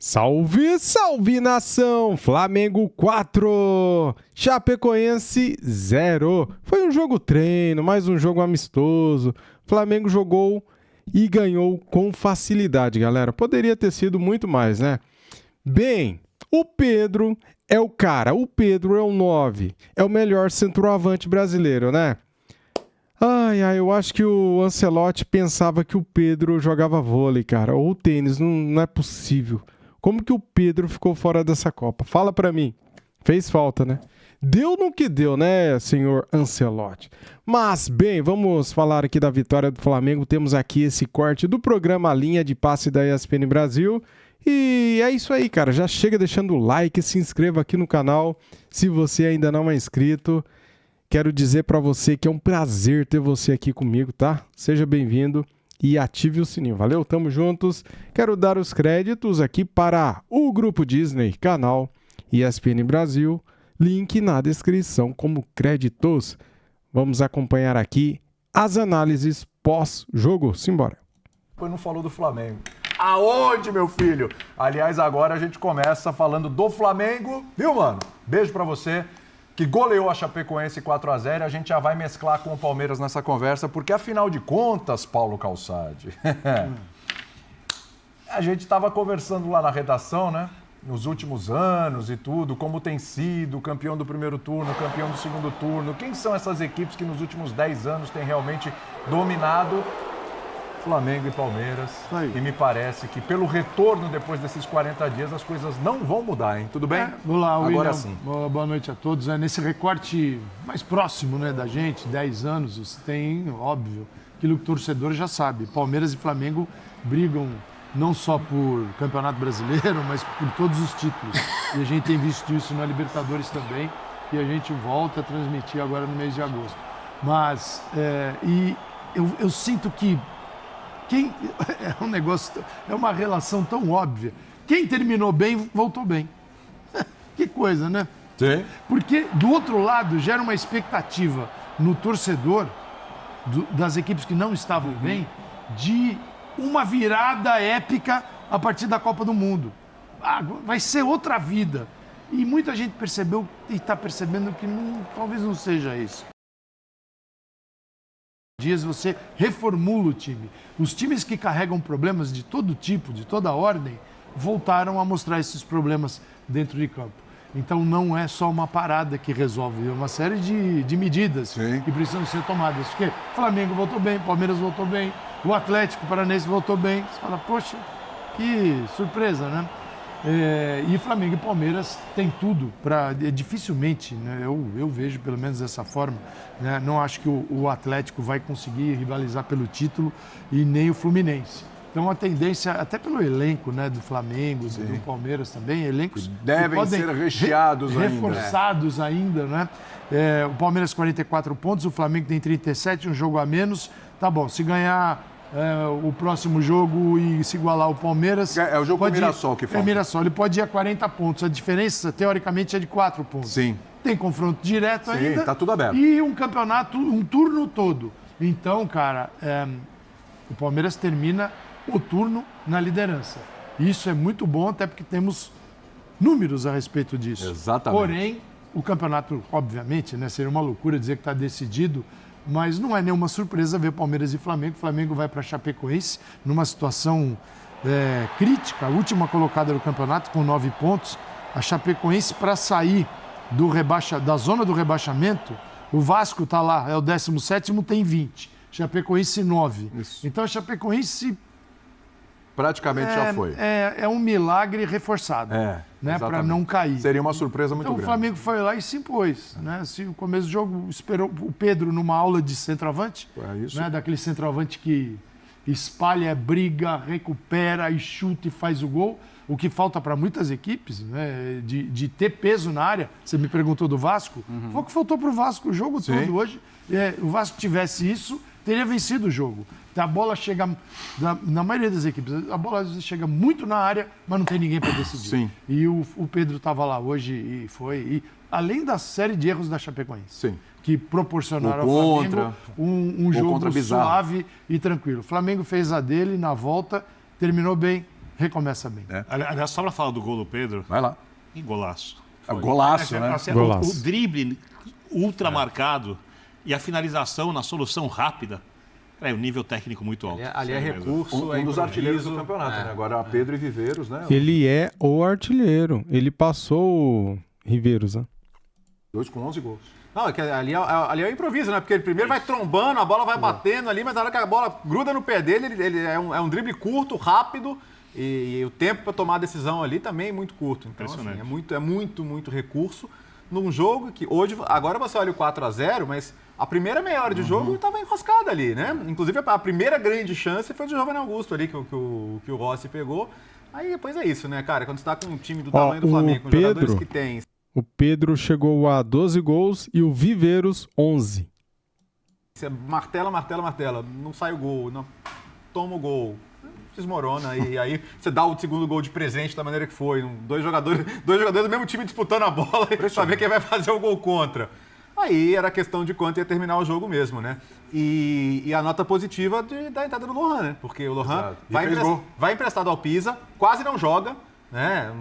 Salve, salve nação! Flamengo 4, Chapecoense 0. Foi um jogo treino, mais um jogo amistoso. Flamengo jogou e ganhou com facilidade, galera. Poderia ter sido muito mais, né? Bem, o Pedro é o cara, o Pedro é o 9. É o melhor centroavante brasileiro, né? Eu acho que o Ancelotti pensava que o Pedro jogava vôlei, cara, ou tênis, não é possível. Como que o Pedro ficou fora dessa Copa? Fala pra mim. Fez falta, né? Deu no que deu, né, senhor Ancelotti? Mas, bem, vamos falar aqui da vitória do Flamengo. Temos aqui esse corte do programa Linha de Passe da ESPN Brasil. E é isso aí, cara. Já chega deixando o like, se inscreva aqui no canal se você ainda não é inscrito. Quero dizer pra você que é um prazer ter você aqui comigo, tá? Seja bem-vindo. E ative o sininho, valeu? Tamo juntos. Quero dar os créditos aqui para o Grupo Disney, canal ESPN Brasil, link na descrição como créditos. Vamos acompanhar aqui as análises pós-jogo. Simbora. Não falou do Flamengo. Aonde, meu filho? Aliás, agora a gente começa falando do Flamengo, viu, mano? Beijo pra você, que goleou a Chapecoense 4-0, e a gente já vai mesclar com o Palmeiras nessa conversa, porque afinal de contas, Paulo Calçade, a gente estava conversando lá na redação, né? Nos últimos anos e tudo, como tem sido o campeão do primeiro turno, campeão do segundo turno, quem são essas equipes que nos últimos 10 anos têm realmente dominado Flamengo e Palmeiras. E me parece que pelo retorno depois desses 40 dias as coisas não vão mudar, hein? Tudo bem? Olá, agora William. sim. Boa noite a todos. Nesse recorte mais próximo, né, da gente, 10 anos, você tem, óbvio, aquilo que o torcedor já sabe. Palmeiras e Flamengo brigam não só por Campeonato Brasileiro, mas por todos os títulos. E a gente tem visto isso na Libertadores também, e a gente volta a transmitir agora no mês de agosto. Mas, eu sinto que é um negócio, é uma relação tão óbvia. Quem terminou bem, voltou bem. Que coisa, né? Sim. Porque, do outro lado, gera uma expectativa no torcedor das equipes que não estavam bem de uma virada épica a partir da Copa do Mundo. Vai ser outra vida. E muita gente percebeu e está percebendo que talvez não seja isso. Dias você reformula o time. Os times que carregam problemas de todo tipo, de toda ordem, voltaram a mostrar esses problemas dentro de campo. Então não é só uma parada que resolve, é uma série de medidas que precisam ser tomadas. Porque o Flamengo voltou bem, o Palmeiras voltou bem, o Atlético Paranaense voltou bem. Você fala, poxa, que surpresa, né? E Flamengo e Palmeiras têm tudo para dificilmente, né, eu vejo pelo menos dessa forma, né, não acho que o Atlético vai conseguir rivalizar pelo título e nem o Fluminense. Então a tendência, até pelo elenco, né, do Flamengo, do Palmeiras também, elencos devem ser recheados reforçados ainda, né? O Palmeiras 44 pontos, o Flamengo tem 37, um jogo a menos. Tá bom, se ganhar o próximo jogo e se igualar ao Palmeiras... É o jogo com o Mirassol que falta. Mirassol, ele pode ir a 40 pontos. A diferença, teoricamente, é de 4 pontos. Sim. Tem confronto direto ainda. Tá tudo aberto. E um campeonato, um turno todo. Então, cara, o Palmeiras termina o turno na liderança. Isso é muito bom, até porque temos números a respeito disso. Exatamente. Porém, o campeonato, obviamente, né, seria uma loucura dizer que está decidido, mas não é nenhuma surpresa ver Palmeiras e Flamengo. O Flamengo vai para Chapecoense numa situação crítica, a última colocada do campeonato com 9 pontos. A Chapecoense, para sair da zona do rebaixamento, o Vasco está lá, é o 17º, tem 20. Chapecoense 9. Isso. Então a Chapecoense praticamente já foi. É um milagre reforçado, né, para não cair. Seria uma surpresa muito grande. Então o Flamengo foi lá e se impôs. Né? Se o começo do jogo esperou o Pedro numa aula de centroavante, né, daquele centroavante que espalha, briga, recupera e chuta e faz o gol. O que falta para muitas equipes, né, de ter peso na área. Você me perguntou do Vasco. Foi o que faltou para o Vasco o jogo todo hoje. O Vasco tivesse isso, teria vencido o jogo. A bola chega, na maioria das equipes, a bola às vezes chega muito na área, mas não tem ninguém para decidir. Sim. E o Pedro estava lá hoje e foi. além da série de erros da Chapecoense, que proporcionaram ao Flamengo um jogo suave e tranquilo. O Flamengo fez a dele na volta, terminou bem, recomeça bem. Aliás, só para falar do gol do Pedro, Vai lá. que golaço. Golaço, né? Assim, Golaço. o drible ultra marcado e a finalização na solução rápida, o nível técnico muito alto. Ali é recurso, Um dos artilheiros do improviso. campeonato, né? Agora Pedro e Viveiros, né? Ele é o artilheiro. Ele passou o Riveiros, né? 2 com 11 gols. Não, é que ali é o improviso, né? Porque ele primeiro vai trombando, a bola vai batendo ali, mas na hora que a bola gruda no pé dele, ele é um drible curto, rápido, e o tempo para tomar a decisão ali também é muito curto. Então, assim, Impressionante. é muito recurso num jogo que hoje, agora você olha o 4-0, mas a primeira meia hora de jogo estava enroscada ali, né? Inclusive a primeira grande chance foi do Giovanni Augusto ali, que o Rossi pegou. Aí depois é isso, né, cara? Quando você tá com um time do tamanho do Flamengo, com jogadores que tem... O Pedro chegou a 12 gols e o Viveiros 11. Você martela, não sai o gol, não toma o gol, desmorona e aí você dá o segundo gol de presente da maneira que foi. Dois jogadores do mesmo time disputando a bola pra ver quem vai fazer o gol contra. Aí era questão de quanto ia terminar o jogo mesmo, né? E a nota positiva da entrada do Lohan, né? Porque o Lohan vai emprestado ao Pisa, quase não joga, né?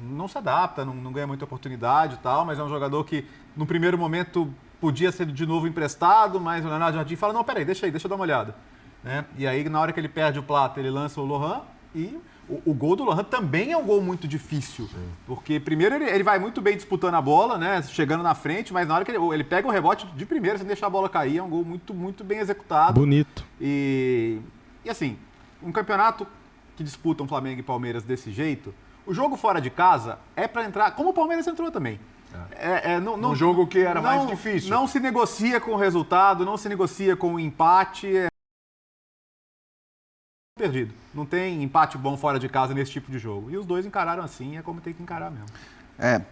Não se adapta, não ganha muita oportunidade e tal, mas é um jogador que no primeiro momento podia ser de novo emprestado, mas o Leonardo Jardim fala, não, peraí, deixa eu dar uma olhada. Né? E aí, na hora que ele perde o Plata, ele lança o Lohan e o gol do Lohan também é um gol muito difícil. Sim. Porque primeiro ele vai muito bem disputando a bola, né? Chegando na frente, mas na hora que ele pega o rebote de primeira, sem deixar a bola cair, é um gol muito bem executado. Bonito. E assim, um campeonato que disputam Flamengo e Palmeiras desse jeito, o jogo fora de casa é para entrar, como o Palmeiras entrou também. Um jogo que era mais difícil. Não se negocia com o resultado, não se negocia com o empate. Perdido. Não tem empate bom fora de casa nesse tipo de jogo. E os dois encararam assim, é como tem que encarar mesmo.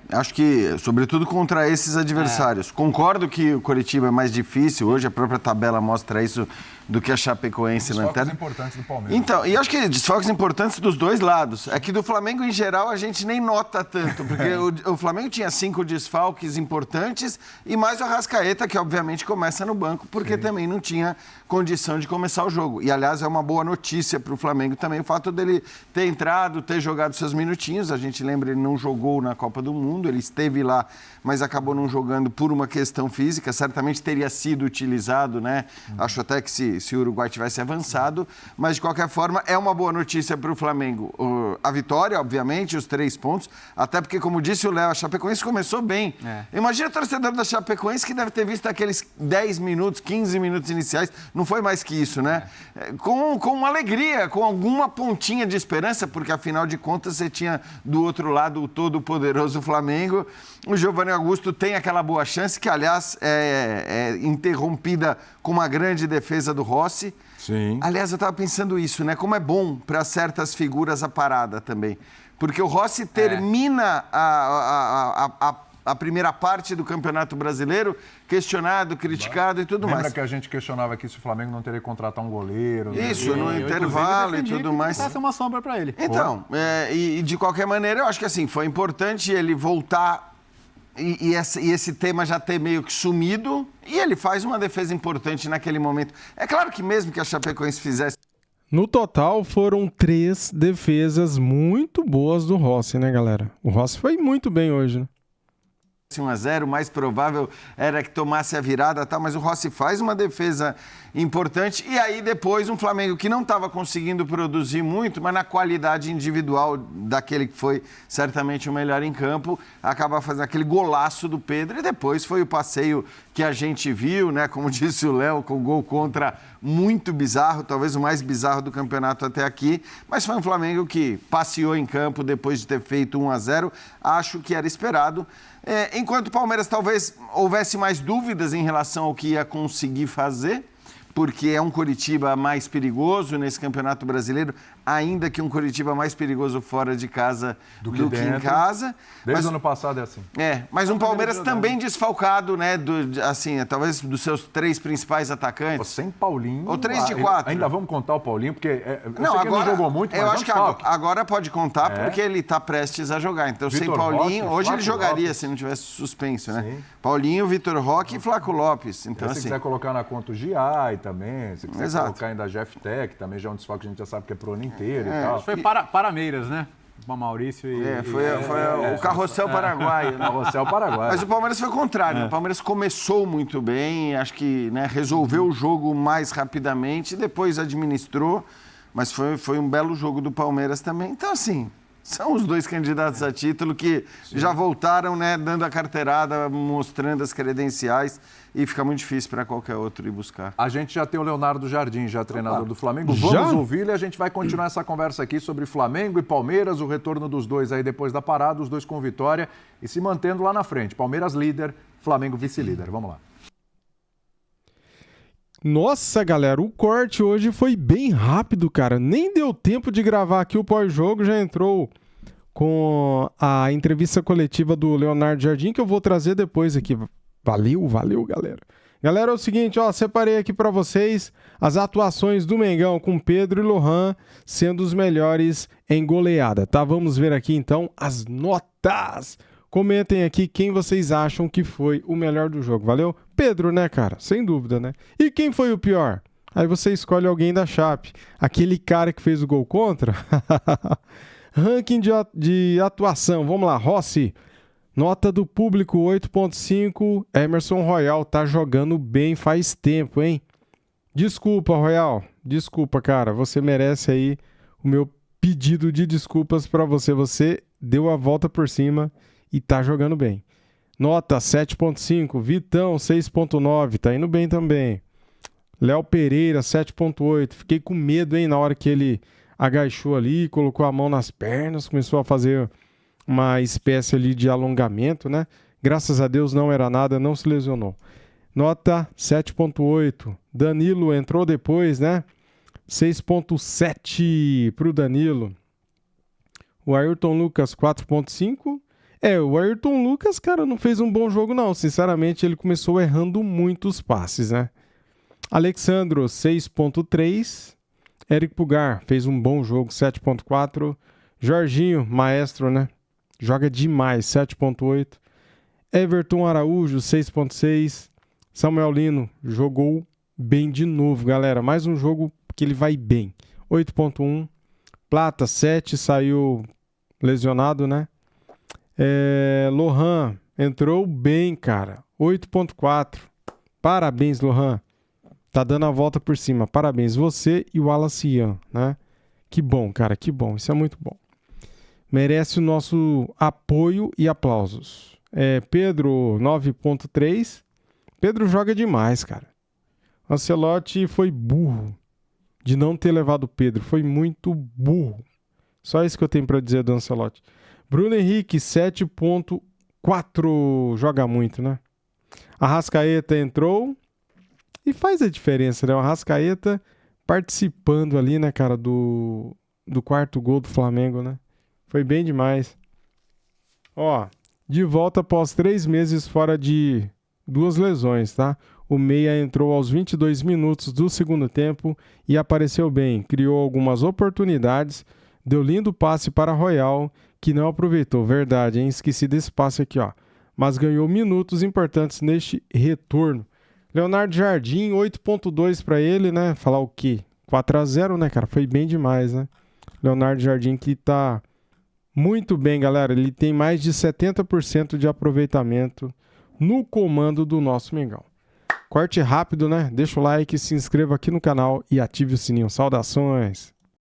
Acho que, sobretudo contra esses adversários. Concordo que o Coritiba é mais difícil, hoje a própria tabela mostra isso, do que a Chapecoense na Desfalques importantes do Palmeiras. Então, e acho que desfalques importantes dos dois lados. É que do Flamengo, em geral, a gente nem nota tanto, porque o Flamengo tinha 5 desfalques importantes e mais o Arrascaeta, que obviamente começa no banco, porque também não tinha condição de começar o jogo. E, aliás, é uma boa notícia para o Flamengo também, o fato dele ter entrado, ter jogado seus minutinhos. A gente lembra, ele não jogou na Copa do Mundo, ele esteve lá, mas acabou não jogando por uma questão física. Certamente teria sido utilizado, né? Acho até que se o Uruguai tivesse avançado, mas de qualquer forma é uma boa notícia para o Flamengo. A vitória, obviamente, os 3 pontos, até porque, como disse o Léo, a Chapecoense começou bem. Imagina o torcedor da Chapecoense que deve ter visto aqueles 10 minutos, 15 minutos iniciais, não foi mais que isso, né? Com alegria, com alguma pontinha de esperança, porque afinal de contas você tinha do outro lado o todo-poderoso Flamengo. O Giovanni Augusto tem aquela boa chance, que aliás é interrompida com uma grande defesa do Rossi. Sim. Aliás, eu estava pensando isso, né? Como é bom para certas figuras a parada também. Porque o Rossi termina a primeira parte do Campeonato Brasileiro questionado, criticado e tudo mais. Lembra que a gente questionava aqui se o Flamengo não teria que contratar um goleiro? Isso, no intervalo e tudo mais. Essa é uma sombra para ele. Então, e de qualquer maneira, eu acho que assim, foi importante ele voltar e esse tema já ter meio que sumido, e ele faz uma defesa importante naquele momento. É claro que mesmo que a Chapecoense fizesse... No total, foram 3 defesas muito boas do Rossi, né, galera? O Rossi foi muito bem hoje, né? 1-0, o mais provável era que tomasse a virada, tá? Mas o Rossi faz uma defesa importante e aí depois um Flamengo que não estava conseguindo produzir muito, mas na qualidade individual daquele que foi certamente o melhor em campo, acaba fazendo aquele golaço do Pedro e depois foi o passeio que a gente viu, né? Como disse o Léo, com o gol contra muito bizarro, talvez o mais bizarro do campeonato até aqui, mas foi um Flamengo que passeou em campo depois de ter feito 1-0, acho que era esperado. Enquanto o Palmeiras talvez houvesse mais dúvidas em relação ao que ia conseguir fazer, porque é um Coritiba mais perigoso nesse Campeonato Brasileiro, ainda que um Coritiba mais perigoso fora de casa do que em casa. Desde o ano passado é assim. Mas um Palmeiras também desfalcado, né? Assim, talvez dos seus 3 principais atacantes. Sem Paulinho. Ou 3 de 4. Ainda vamos contar o Paulinho, porque não, agora, ele não jogou muito, mas eu acho que agora pode contar, porque ele está prestes a jogar. Então, Vitor sem Paulinho, Roque, hoje Flávio ele jogaria Lopes. se não tivesse suspenso, né? Sim. Paulinho, Vitor Roque e Flávio Lopes. Então, se assim, quiser colocar na conta o Giai também, se quiser Exato. colocar ainda a Jeff Tech, também já é um desfalque que a gente já sabe que é pro ano inteiro e tal. Foi Parameiras, né? O Maurício e... Foi o carrossel paraguaio, né? Carrossel Paraguai. Mas o Palmeiras foi o contrário. O Palmeiras começou muito bem, acho que, né, resolveu o jogo mais rapidamente, depois administrou, mas foi um belo jogo do Palmeiras também. Então, assim, são os dois candidatos a título que já voltaram, né, dando a carteirada, mostrando as credenciais, e fica muito difícil para qualquer outro ir buscar. A gente já tem o Leonardo Jardim, já treinador do Flamengo. Vamos ouvi-lo e a gente vai continuar essa conversa aqui sobre Flamengo e Palmeiras, o retorno dos dois aí depois da parada, os dois com vitória e se mantendo lá na frente. Palmeiras líder, Flamengo vice-líder. Vamos lá. Nossa, galera, o corte hoje foi bem rápido, cara. Nem deu tempo de gravar aqui o pós-jogo, já entrou com a entrevista coletiva do Leonardo Jardim, que eu vou trazer depois aqui. Valeu, galera. Galera, é o seguinte, ó, separei aqui pra vocês as atuações do Mengão com Pedro e Lohan sendo os melhores em goleada, tá? Vamos ver aqui, então, as notas. Comentem aqui quem vocês acham que foi o melhor do jogo, valeu? Pedro, né, cara? Sem dúvida, né? E quem foi o pior? Aí você escolhe alguém da Chape. Aquele cara que fez o gol contra? Ranking de atuação, vamos lá, Rossi. Nota do público 8.5. Emerson Royal tá jogando bem faz tempo, hein? Desculpa, Royal. Desculpa, cara. Você merece aí o meu pedido de desculpas pra você. Você deu a volta por cima e tá jogando bem. Nota 7.5. Vitão 6.9. Tá indo bem também. Léo Pereira 7.8. Fiquei com medo, hein, na hora que ele agachou ali, colocou a mão nas pernas, começou a fazer uma espécie ali de alongamento, né? Graças a Deus não era nada, não se lesionou. Nota 7.8. Danilo entrou depois, né? 6.7 para o Danilo. O Ayrton Lucas 4.5. O Ayrton Lucas, cara, não fez um bom jogo não. Sinceramente, ele começou errando muitos passes, né? Alexandro 6.3. Eric Pugar fez um bom jogo, 7.4. Jorginho, maestro, né? Joga demais, 7.8. Everton Araújo, 6.6. Samuel Lino jogou bem de novo, galera. Mais um jogo que ele vai bem. 8.1. Plata, 7. Saiu lesionado, né? Lohan entrou bem, cara. 8.4. Parabéns, Lohan. Tá dando a volta por cima. Parabéns, você e o Wallace Ian, né? Que bom, cara, que bom. Isso é muito bom. Merece o nosso apoio e aplausos. Pedro, 9.3. Pedro joga demais, cara. Ancelotti foi burro de não ter levado o Pedro. Foi muito burro. Só isso que eu tenho para dizer do Ancelotti. Bruno Henrique, 7.4. Joga muito, né? Arrascaeta entrou e faz a diferença, né? O Arrascaeta participando ali, né, cara, do quarto gol do Flamengo, né? Foi bem demais. Ó, de volta após 3 meses fora de 2 lesões, tá? O meia entrou aos 22 minutos do segundo tempo e apareceu bem. Criou algumas oportunidades, deu lindo passe para Royal, que não aproveitou. Verdade, hein? Esqueci desse passe aqui, ó. Mas ganhou minutos importantes neste retorno. Leonardo Jardim, 8.2 para ele, né? Falar o quê? 4-0, né, cara? Foi bem demais, né? Leonardo Jardim que tá muito bem, galera. Ele tem mais de 70% de aproveitamento no comando do nosso Mengão. Corte rápido, né? Deixa o like, se inscreva aqui no canal e ative o sininho. Saudações!